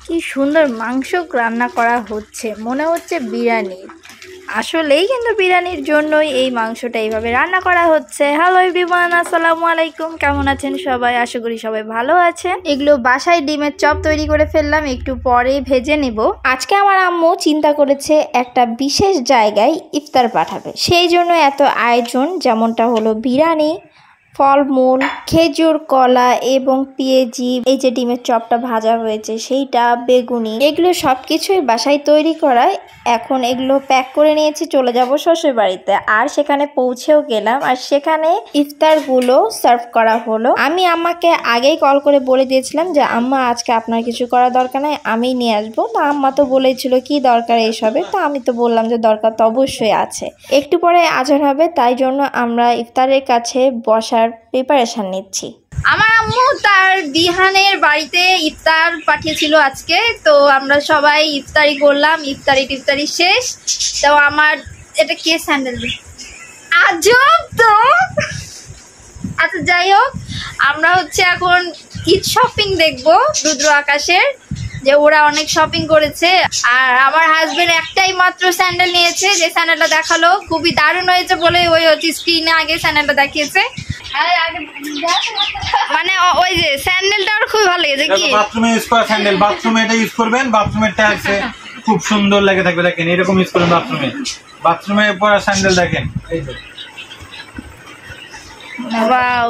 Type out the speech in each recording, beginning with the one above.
কি সুন্দর মাংস রান্না করা হচ্ছে, মনে হচ্ছে বিরিয়ানি। আসলেই কিন্তু বিরিয়ানির জন্যই এই মাংসটা এইভাবে রান্না করা হচ্ছে। হ্যালো এভরিওয়ান, আসসালামু আলাইকুম। কেমন আছেন সবাই? আশা করি সবাই ভালো আছেন। এগুলো বাসায় ডিমের চপ তৈরি করে ফেললাম, একটু পরে ভেজে নিব। আজকে আমার আম্মু চিন্তা করেছে একটা বিশেষ জায়গায় ইফতার পাঠাবে, সেই জন্য এত আয়োজন। যেমনটা হলো বিরিয়ানি, ফলমূল, খেজুর, কলা এবং পেঁয়াজি, এই যে ডিমের চপটা ভাজা হয়েছে সেইটা, বেগুনি, এগুলো সবকিছুই বাসায় তৈরি করায়। এখন এগুলো প্যাক করে নিয়েছি, চলে যাব শ্বশুর বাড়িতে। আর সেখানে পৌঁছেও গেলাম, আর সেখানে ইফতারগুলো সার্ভ করা হলো। আমি আম্মাকে আগেই কল করে বলে দিয়েছিলাম যে আম্মা আজকে আপনার কিছু করার দরকার নাই, আমি নিয়ে আসবো। তো আম্মা তো বলেছিল কি দরকার এইসবে, তো আমি তো বললাম যে দরকার তো অবশ্যই আছে। একটু পরে আজান হবে, তাই জন্য আমরা ইফতারের কাছে বসার প্রিপারেশন নিচ্ছি। আমার আম্মু তার দিহানের বাড়িতে ইফতার পাঠিয়েছিল আজকে, তো আমরা সবাই ইফতারি করলাম। ইফতারি শেষ। তো আমার এটা কে স্যান্ডেল আজব তো। আচ্ছা যাই হোক, আমরা হচ্ছে এখন ঈদ শপিং দেখবো রুদ্র আকাশের, যে ওরা অনেক শপিং করেছে। আর আমার হাজবেন্ড একটাই মাত্র স্যান্ডেল নিয়েছে, যে স্যান্ডেলটা দেখালো খুবই দারুণ হয়েছে বলে ওই হচ্ছে স্ক্রিনে আগে স্যান্ডেলটা দেখিয়েছে। মানে ওই যে স্যান্ডেলটা ওর খুব ভালো লেগেছে। কি বাথরুমে ইউজ করা স্যান্ডেল, বাথরুমে এটা ইউজ করবেন, বাথরুমের টাইলসে খুব সুন্দর লেগে থাকবে। দেখেন এরকম ইউজ করবেন বাথরুমে পরা স্যান্ডেল। দেখেন এই যে ওয়াও,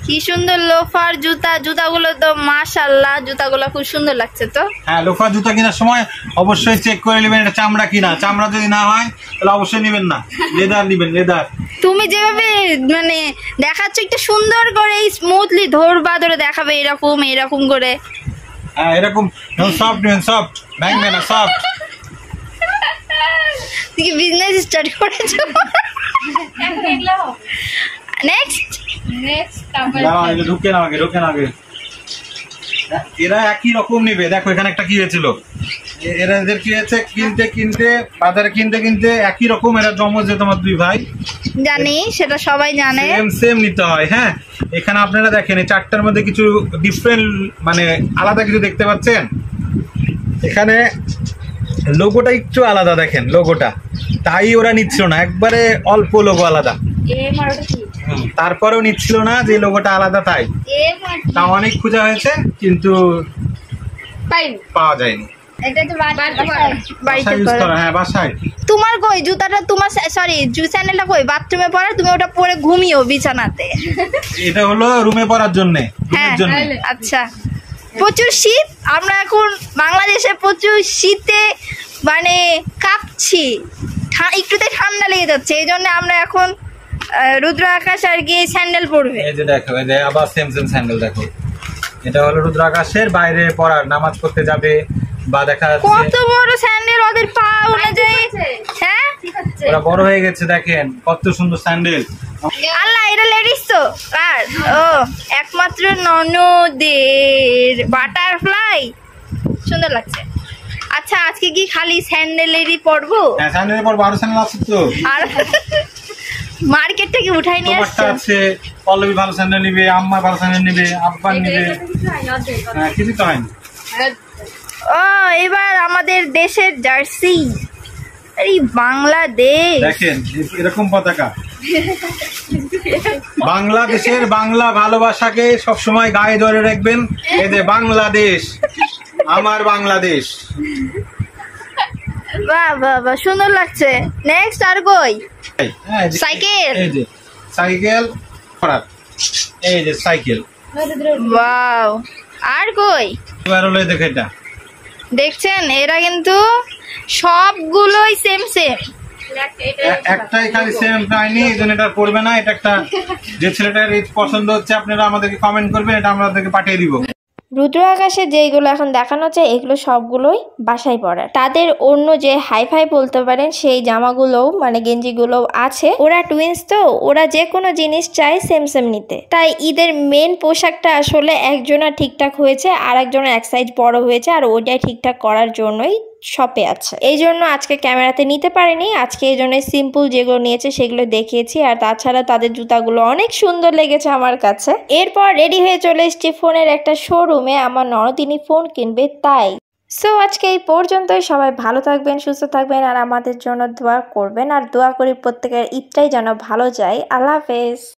কি সুন্দর লোফার জুতাগুলো তো মাশাআল্লাহ, জুতাগুলো খুব সুন্দর লাগছে। তো হ্যাঁ, লোফার জুতা কেনার সময় অবশ্যই চেক করে নেবেন এটা চামড়া কিনা। চামড়া যদি না হয় তাহলে অবশ্যই নেবেন না, লেদার নেবেন, লেদার। তুমি যেভাবে মানে দেখাচ্ছ একটু সুন্দর করে স্মুথলি ধরবা, ধরে দেখাবে এরকম করে। হ্যাঁ এরকম সফট নেবেন, সফট ভাঙবে না, সফট। তুই কি বিজনেস স্টার্ট করেছো? নেক্সট ঢুকেন আগে। এরা একই রকম নিবে। দেখো এখানে একটা কি হয়েছিল, এদের কি হয়েছে, কিনতে বাজারে কিনতে একই রকম। এরা জমজ যে তোমার দুই ভাই, জানি সেটা সবাই জানে, সেম নিতে হয়। হ্যাঁ এখানে আপনারা দেখেন এই চারটার মধ্যে কিছু ডিফারেন্ট, মানে আলাদা কিছু দেখতে পাচ্ছেন। এখানে লোগোটা একটু আলাদা, দেখেন লোগোটা, তাই ওরা নিচ্ছিল না, একবারে অল্প লোগো আলাদা। তারপরেও নিচ্ছিল না যে লোগোটা আলাদা, তাই তা অনেক খোঁজা হয়েছে কিন্তু পাওয়া যায়নি। তোমার কই জুতাটা, তোমার সরি স্যান্ডেলটা কই? বাথরুমে পরা, তুমি ওটা পরে ঘুমিও বিছানাতে। এটা হলো রুমে পরার জন্য। আচ্ছা, প্রচুর শীত। আমরা এখন বাংলাদেশে প্রচুর শীতে মানে কাঁপছি, একটুতে ঠান্ডা লেগে যাচ্ছে। এই জন্য আমরা এখন রুদ্র আকাশ আর কি স্যান্ডেল পরবে। এই যে দেখো, এই যে আবার সেম স্যান্ডেল। দেখো এটা হলো রুদ্র আকাশের বাইরে পরার, নামাজ পড়তে যাবে বা দেখা যাচ্ছে কত বড় স্যান্ডেল ওদের পা অনুযায়ী। হ্যাঁ ওরা বড় হয়ে গেছে, দেখেন কত সুন্দর স্যান্ডেল। আল্লাহ, এটা লেডিস তো। আর ও একমাত্র ননদের বাটারফ্লাই, সুন্দর লাগছে। আচ্ছা আজকে কি খালি স্যান্ডেলেরই পরবো? হ্যাঁ স্যান্ডেলের পরবো, আরো স্যান্ডেল আছে তো। আর মার্কেট থেকে উঠাই নিয়ে আসছে। পল্লবী ভালো স্যান্ডেল নিবে, আম্মা ভালো স্যান্ডেল নিবে, আব্বা নিবে, কিছু তো হয়নি। ও এবার আমাদের দেশের জার্সি, এই বাংলাদেশ। দেখেন এরকম পতাকা, বাংলাদেশের বাংলা ভালোবাসাকে সবসময় গায়ে ধরে রাখবেন। এই যে বাংলাদেশ, আমার বাংলাদেশ। বাহ বাহ বাহ, সুন্দর লাগছে। নেক্সট আর কই? সাইকেল, এই যে সাইকেল পরার, এই যে সাইকেল। ওয়াও, আর কই? এবার হলো দেখো এটা দেখছেন, এরা কিন্তু সবগুলোই সেম। একটাই খালি সেম পাইনি, এই জন্য এটা পড়বে না। এটা একটা যে ছেলেটার পছন্দ হচ্ছে আপনারা আমাদেরকে কমেন্ট করবেন, এটা আমরা আপনাদেরকে পাঠিয়ে দিব। রুদ্র আকাশে যেগুলো এখন দেখানো হচ্ছে এগুলো সবগুলোই বাসায় পরার। তাদের অন্য যে হাই বলতে পারেন সেই জামাগুলোও মানে গেঞ্জিগুলোও আছে। ওরা টুইন্স তো, ওরা যে কোনো জিনিস চায় সেম নিতে। তাই ঈদের মেন পোশাকটা আসলে একজনের ঠিকঠাক হয়েছে, আর একজনের এক সাইজ বড় হয়েছে, আর ওইটাই ঠিকঠাক করার জন্যই শপে আছে। এই জন্য আজকে ক্যামেরাতে নিতে পারিনি। আজকে এই জন্য সিম্পল যেগুলো নিয়েছে সেগুলো দেখিয়েছি। আর তাছাড়া তাদের জুতাগুলো অনেক সুন্দর লেগেছে আমার কাছে। এরপর রেডি হয়ে চলে এসেছি ফোনের একটা শোরুমে। আমার ননদিনী ফোন কিনবে, তাই সো আজকে এই পর্যন্তই। সবাই ভালো থাকবেন, সুস্থ থাকবেন আর আমাদের জন্য দোয়া করবেন। আর দোয়া করি প্রত্যেকের ঈদটাই যেন ভালো যায়। আল্লাহ হাফেজ।